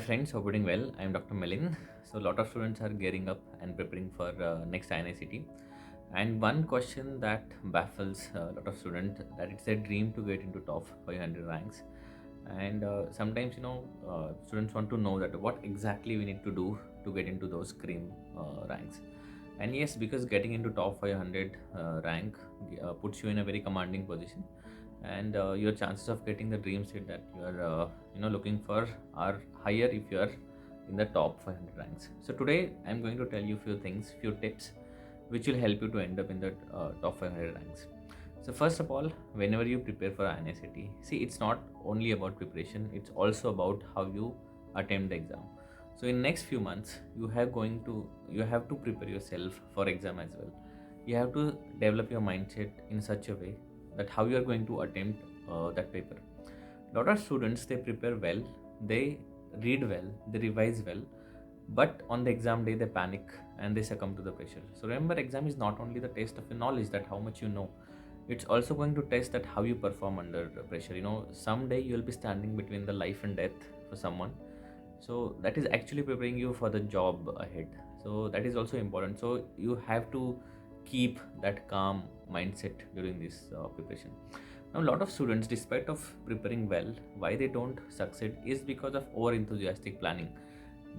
friends, hope you're doing well. I'm Dr. Milind. So a lot of students are gearing up and preparing for next INICET. And one question that baffles a lot of students that it's their dream to get into top 500 ranks. And sometimes students want to know that what exactly we need to do to get into those cream ranks. And yes, because getting into top 500 rank puts you in a very commanding position, and your chances of getting the dream seat that you are looking for are higher if you are in the top 500 ranks. So today I'm going to tell you few things, few tips which will help you to end up in the top 500 ranks. So first of all, whenever you prepare for INICET, see, it's not only about preparation, it's also about how you attempt the exam. So in next few months you have to prepare yourself for exam as well. You have to develop your mindset in such a way that how you are going to attempt that paper. Lot of students, they prepare well, they read well, they revise well, but on the exam day they panic and they succumb to the pressure. So remember, exam is not only the test of your knowledge, that how much you know, it's also going to test that how you perform under pressure. Someday you will be standing between the life and death for someone, so that is actually preparing you for the job ahead. So that is also important. So you have to keep that calm mindset during this preparation. Now, a lot of students, despite of preparing well, why they don't succeed is because of over enthusiastic planning.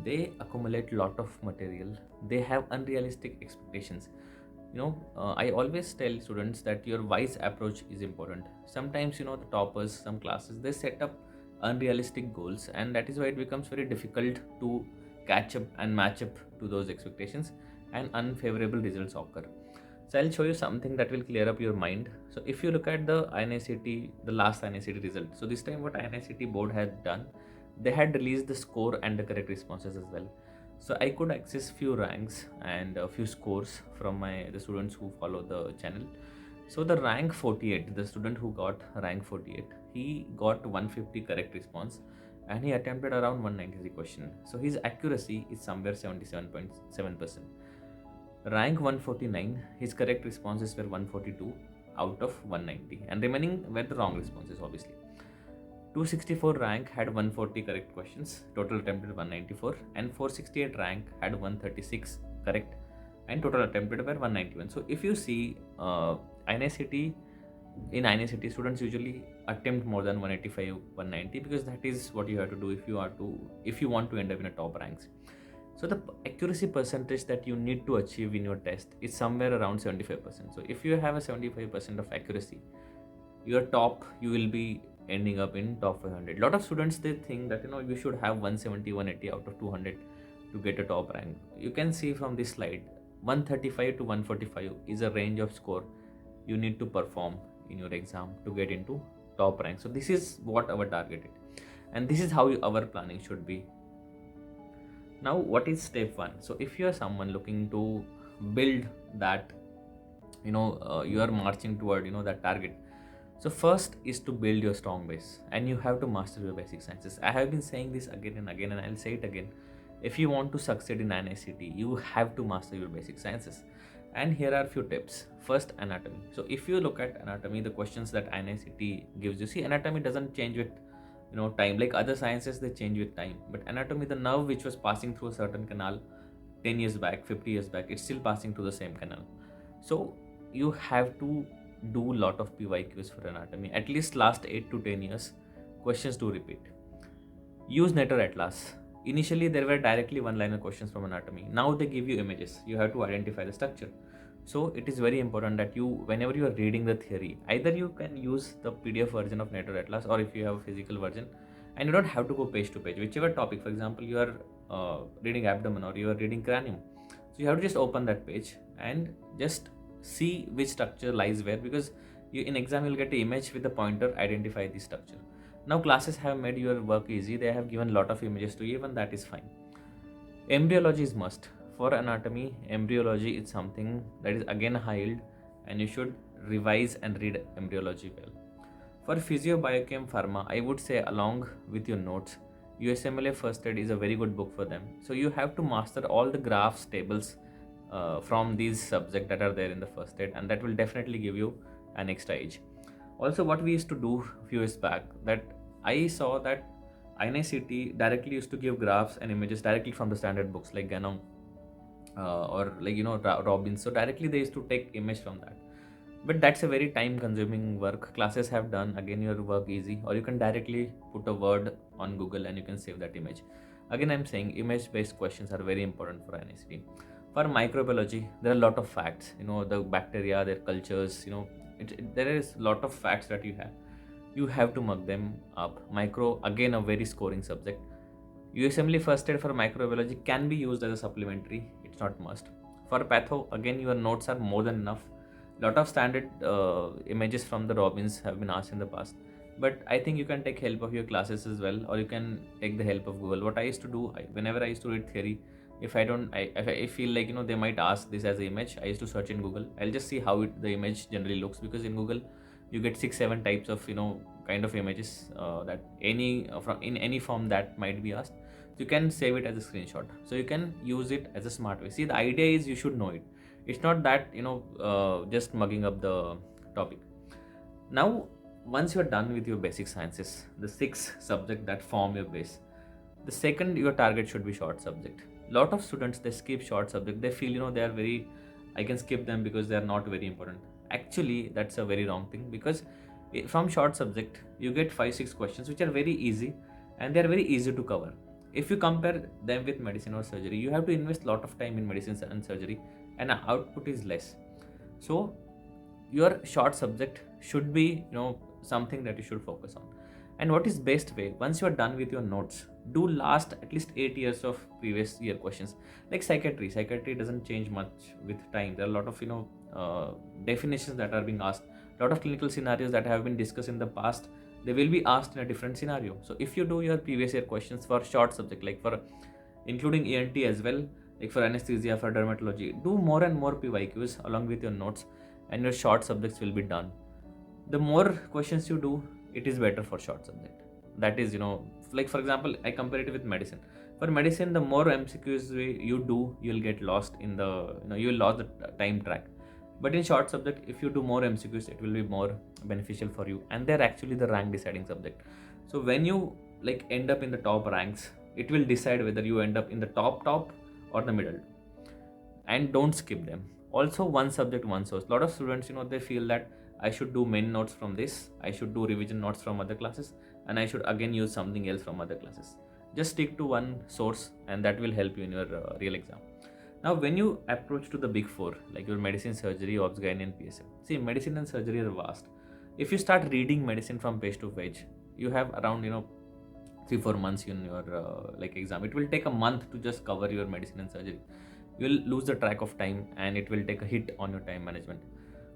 They accumulate lot of material, they have unrealistic expectations. I always tell students that your wise approach is important. Sometimes, the toppers, some classes, they set up unrealistic goals, and that is why it becomes very difficult to catch up and match up to those expectations, and unfavorable results occur. So I'll show you something that will clear up your mind. So if you look at the INICET, the last INICET result, so this time what INICET board had done, they had released the score and the correct responses as well. So I could access few ranks and a few scores from the students who follow the channel. So the rank 48, the student who got rank 48, he got 150 correct response and he attempted around 193 question. So his accuracy is somewhere 77.7%. Rank 149, his correct responses were 142 out of 190, and remaining were the wrong responses, obviously. 264 rank had 140 correct questions, total attempted 194, and 468 rank had 136 correct, and total attempted were 191. So if you see, INICET, in INICET, students usually attempt more than 185, 190, because that is what you have to do if you want to end up in a top ranks. So the accuracy percentage that you need to achieve in your test is somewhere around 75%. So if you have a 75% of accuracy, your top, you will be ending up in top 500. Lot of students, they think that you should have 170, 180 out of 200 to get a top rank. You can see from this slide, 135 to 145 is a range of score you need to perform in your exam to get into top rank. So this is what our target is, and this is how our planning should be. Now, what is step one? So if you are someone looking to build that, you are marching toward that target. So first is to build your strong base, and you have to master your basic sciences. I have been saying this again and again, and I'll say it again. If you want to succeed in INICET, you have to master your basic sciences. And here are few tips. First, anatomy. So if you look at anatomy, the questions that INICET gives you, see, anatomy doesn't change with time. Like other sciences, they change with time, but anatomy, the nerve which was passing through a certain canal 10 years back, 50 years back, it's still passing through the same canal. So you have to do lot of PYQs for anatomy. At least last 8 to 10 years, questions do repeat. Use Netter Atlas. Initially there were directly one-liner questions from anatomy. Now they give you images, you have to identify the structure. So it is very important that whenever you are reading the theory, either you can use the PDF version of Netter Atlas, or if you have a physical version, and you don't have to go page to page. Whichever topic, for example, you are reading abdomen or you are reading cranium, so you have to just open that page and just see which structure lies where, because in exam you'll get an image with the pointer, identify the structure. Now classes have made your work easy. They have given lot of images to you, even that is fine. Embryology is must. For anatomy, embryology is something that is again high yield, and you should revise and read embryology well. For physio, biochem, pharma, I would say along with your notes, USMLA First Aid is a very good book for them. So you have to master all the graphs, tables from these subjects that are there in the first aid, and that will definitely give you an extra edge. Also, what we used to do a few years back, that I saw that INICET directly used to give graphs and images directly from the standard books like Ganong or like Robbins. So directly they used to take image from that. But that's a very time consuming work. Classes have done again your work easy, or you can directly put a word on Google and you can save that image. Again, I'm saying image based questions are very important for INICET. For microbiology, there are a lot of facts, the bacteria, their cultures, there is a lot of facts that you have to mug them up. Micro, again, a very scoring subject. USMLE first aid for microbiology can be used as a supplementary, it's not must. For patho, again, your notes are more than enough. Lot of standard images from the Robins have been asked in the past, but I think you can take help of your classes as well, or you can take the help of Google. What I used to do, whenever I used to read theory, if I don't, if I feel like they might ask this as an image, I used to search in Google. I'll just see how the image generally looks, because in Google you get 6-7 types of kind of images that any from in any form that might be asked. So you can save it as a screenshot, so you can use it as a smart way. See, the idea is you should know it. It's not that just mugging up the topic. Now, once you're done with your basic sciences, the 6 subject that form your base, the second your target should be short subject. Lot of students, they skip short subject. They feel they are very, I can skip them because they are not very important. Actually, that's a very wrong thing, because from short subject you get 5-6 questions which are very easy, and they are very easy to cover. If you compare them with medicine or surgery, you have to invest a lot of time in medicine and surgery, and output is less. So your short subject should be something that you should focus on. And what is best way, once you are done with your notes, do last at least 8 years of previous year questions. Like psychiatry doesn't change much with time. There are a lot of definitions that are being asked, a lot of clinical scenarios that have been discussed in the past, they will be asked in a different scenario. So if you do your previous year questions for short subject, like for including ENT as well, like for anesthesia, for dermatology, do more and more PYQs along with your notes, and your short subjects will be done. The more questions you do, it is better for short subject. That is, like for example, I compare it with medicine. For medicine, the more MCQs you do, you'll get lost in the, you'll lose the time track. But in short subject, if you do more MCQs, it will be more beneficial for you, and they're actually the rank deciding subject. So when you like end up in the top ranks, it will decide whether you end up in the top or the middle. And don't skip them. Also, one subject, one source. A lot of students, they feel that I should do main notes from this, I should do revision notes from other classes, and I should again use something else from other classes. Just stick to one source, and that will help you in your real exam. Now, when you approach to the big 4, like your medicine, surgery, obs, gynae, and PSM, see, medicine and surgery are vast. If you start reading medicine from page to page, you have around 3-4 months in your like exam. It will take a month to just cover your medicine and surgery. You will lose the track of time, and it will take a hit on your time management.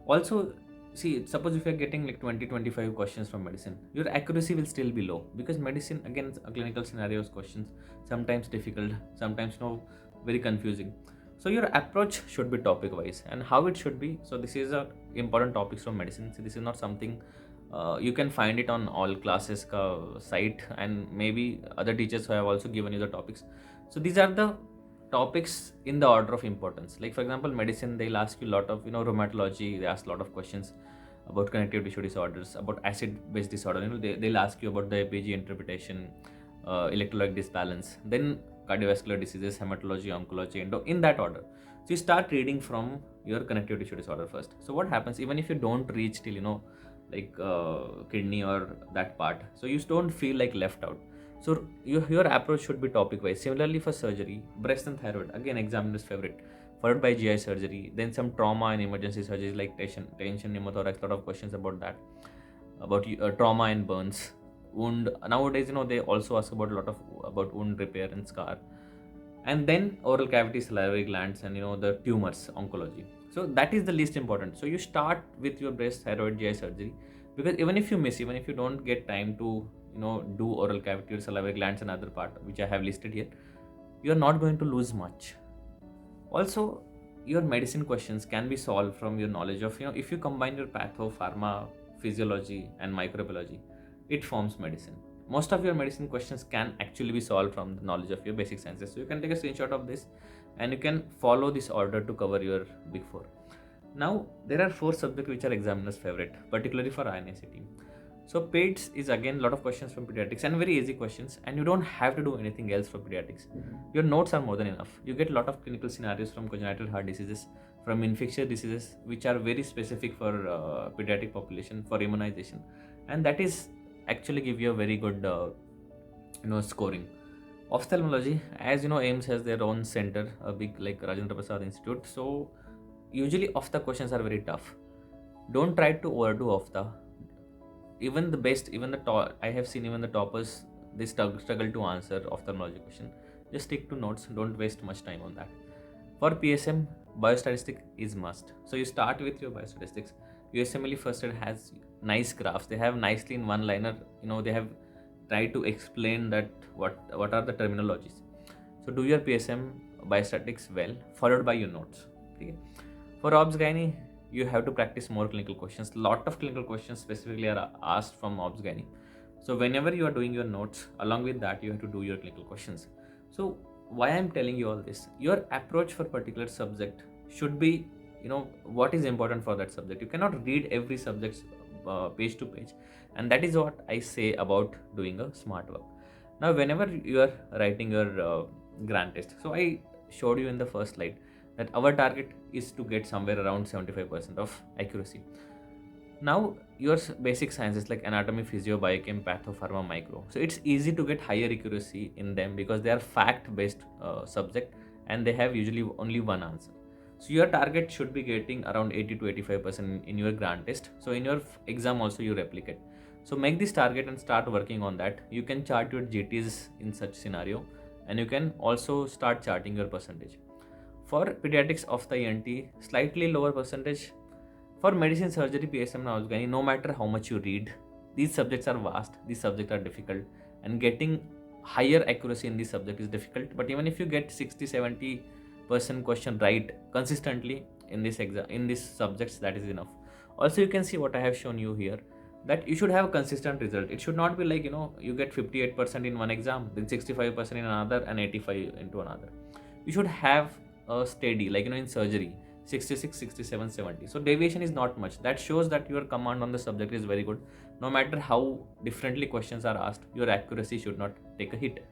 Also, see, suppose if you're getting like 20-25 questions from medicine, your accuracy will still be low, because medicine, again, clinical scenarios questions, sometimes difficult, sometimes very confusing. So your approach should be topic wise, and how it should be. So this is a important topics from medicine. So this is not something you can find it on all classes site, and maybe other teachers who have also given you the topics. So these are the topics in the order of importance. Like for example, medicine, they'll ask you a lot of rheumatology, they ask a lot of questions about connective tissue disorders, about acid base disorder. They'll ask you about the APG interpretation, electrolyte disbalance, then cardiovascular diseases, hematology, oncology, endo, in that order. So you start reading from your connective tissue disorder first. So what happens, even if you don't reach till like kidney or that part, so you don't feel like left out. So your approach should be topic wise. Similarly for surgery, breast and thyroid, again examiner's favorite, followed by GI surgery, then some trauma and emergency surgeries like tension, pneumothorax, lot of questions about that, about trauma and burns, wound. Nowadays, they also ask about a lot of about wound repair and scar, and then oral cavity, salivary glands, and the tumors, oncology. So that is the least important. So you start with your breast, thyroid, GI surgery, because even if you don't get time to do oral cavity or salivary glands and other part which I have listed here, you are not going to lose much. Also, your medicine questions can be solved from your knowledge of if you combine your patho, pharma, physiology, and microbiology, it forms medicine. Most of your medicine questions can actually be solved from the knowledge of your basic sciences. So you can take a screenshot of this, and you can follow this order to cover your big 4. Now, there are 4 subjects which are examiner's favorite, particularly for INICET. So PEDS is again a lot of questions from pediatrics and very easy questions, and you don't have to do anything else for pediatrics. Your notes are more than enough. You get a lot of clinical scenarios from congenital heart diseases, from infectious diseases, which are very specific for pediatric population for immunization, and that is actually give you a very good scoring. Ophthalmology, as you know, AIMS has their own center, a big like Rajendra Prasad Institute. So usually ophtha questions are very tough. Don't try to overdo ophtha. Even the best, even the top, I have seen even the toppers, they struggle to answer ophthalmology question. Just stick to notes. Don't waste much time on that. For PSM, biostatistic is must. So you start with your biostatistics. USMLE first aid has nice graphs. They have nicely in one liner. They have tried to explain that what are the terminologies. So do your PSM biostatics well, followed by your notes. Okay. For obs gynae, you have to practice more clinical questions. Lot of clinical questions specifically are asked from obs gynae. So whenever you are doing your notes, along with that, you have to do your clinical questions. So why I'm telling you all this? Your approach for particular subject should be, what is important for that subject. You cannot read every subject page to page, and that is what I say about doing a smart work. Now, whenever you are writing your grant test, so I showed you in the first slide that our target is to get somewhere around 75% of accuracy. Now, your basic sciences like anatomy, physio, biochem, patho, pharma, micro. So it's easy to get higher accuracy in them because they are fact-based subject, and they have usually only one answer. So your target should be getting around 80 to 85% in your grant test. So in your exam also you replicate. So make this target and start working on that. You can chart your GTs in such scenario, and you can also start charting your percentage. For pediatrics of the ENT, slightly lower percentage. For medicine, surgery, PSM, now no matter how much you read, these subjects are vast, these subjects are difficult, and getting higher accuracy in this subject is difficult. But even if you get 60-70% question right consistently in this exam, in these subjects, that is enough. Also, you can see what I have shown you here, that you should have a consistent result. It should not be like, you get 58% in one exam, then 65% in another, and 85 into another. You should have a steady, like, in surgery, 66, 67, 70. So deviation is not much. That shows that your command on the subject is very good. No matter how differently questions are asked, your accuracy should not take a hit.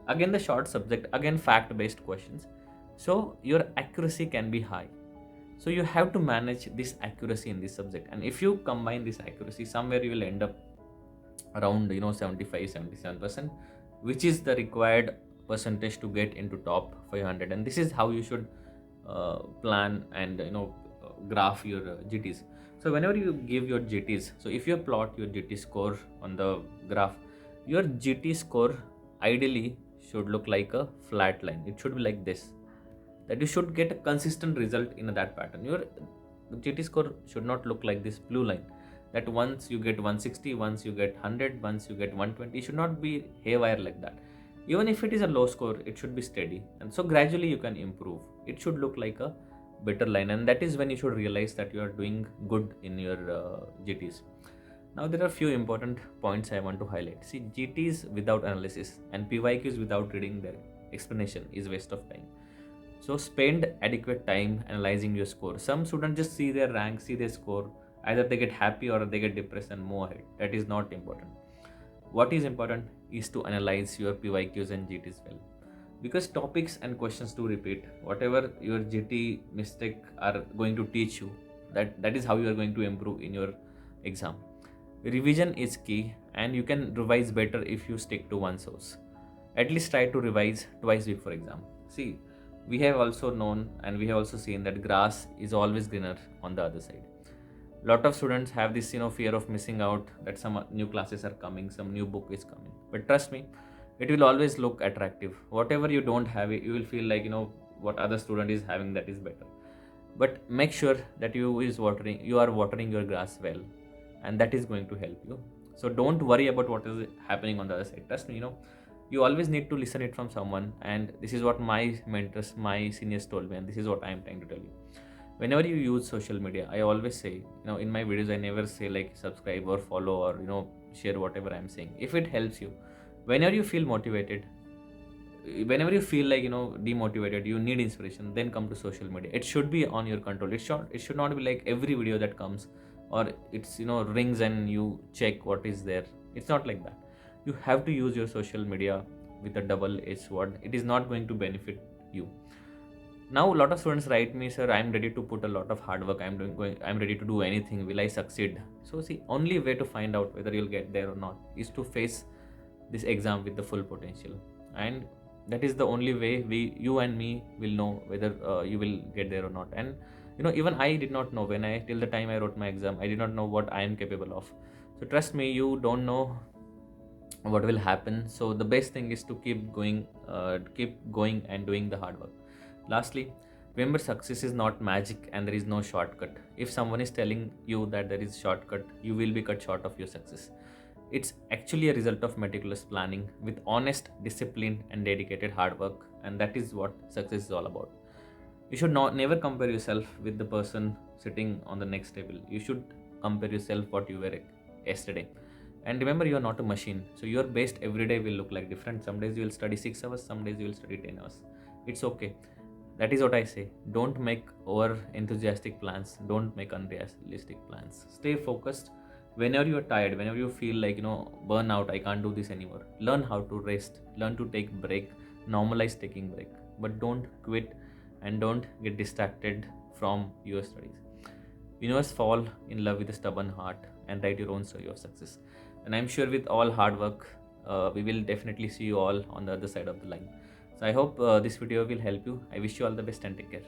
Again, the short subject, again fact-based questions. So your accuracy can be high. So you have to manage this accuracy in this subject. And if you combine this accuracy, somewhere you will end up around 75, 77%, which is the required percentage to get into top 500. And this is how you should plan and graph your GTs. So whenever you give your GTs, so if you plot your GT score on the graph, your GT score ideally should look like a flat line. It should be like this, that you should get a consistent result in that pattern. Your GT score should not look like this blue line, that once you get 160, once you get 100, once you get 120. It should not be haywire like that. Even if it is a low score, it should be steady, and so gradually you can improve. It should look like a better line, and that is when you should realize that you are doing good in your GTs. Now there are few important points I want to highlight. See, GTs without analysis and PYQs without reading their explanation is waste of time. So spend adequate time analyzing your score. Some students just see their rank, see their score, either they get happy or they get depressed and move ahead. That is not important. What is important is to analyze your PYQs and GTs well, because topics and questions do repeat. Whatever your GT mistake are going to teach you, that is how you are going to improve in your exam. Revision is key, and you can revise better if you stick to one source. At least try to revise twice before exam. See, we have also known and we have also seen that grass is always greener on the other side. Lot of students have this fear of missing out, that some new classes are coming, some new book is coming. But trust me, it will always look attractive. Whatever you don't have it, you will feel like what other student is having, that is better. But make sure that you are watering your grass well, and that is going to help you. So don't worry about what is happening on the other side. Trust me, you always need to listen it from someone, and this is what my mentors, my seniors told me, and this is what I am trying to tell you. Whenever you use social media, I always say, in my videos, I never say like subscribe or follow or share whatever I'm saying. If it helps you, whenever you feel motivated, whenever you feel like demotivated, you need inspiration, then come to social media. It should be on your control. It should not be like every video that comes or it's rings and you check what is there. It's not like that. You have to use your social media with a double edged sword. It is not going to benefit you. Now a lot of students write me, sir, I'm ready to put a lot of hard work, I'm ready to do anything, will I succeed? So see, only way to find out whether you'll get there or not is to face this exam with the full potential. And that is the only way you and me will know whether you will get there or not. And even I did not know, when I till the time I wrote my exam, I did not know what I am capable of. So trust me, you don't know what will happen. So the best thing is to keep going and doing the hard work. Lastly, remember, success is not magic and there is no shortcut. If someone is telling you that there is shortcut, you will be cut short of your success. It's actually a result of meticulous planning with honest, disciplined and dedicated hard work, and that is what success is all about. You should not never compare yourself with the person sitting on the next table. You should compare yourself what you were yesterday. And remember, you are not a machine, so your best every day will look like different. Some days you will study 6 hours, some days you will study 10 hours. It's okay. That is what I say. Don't make over enthusiastic plans, don't make unrealistic plans. Stay focused. Whenever you are tired, whenever you feel like burn out, I can't do this anymore, learn how to rest, learn to take break, normalize taking break, but don't quit and don't get distracted from your studies. Universe fall in love with a stubborn heart and write your own story of success. And I'm sure with all hard work, we will definitely see you all on the other side of the line. So I hope this video will help you. I wish you all the best and take care.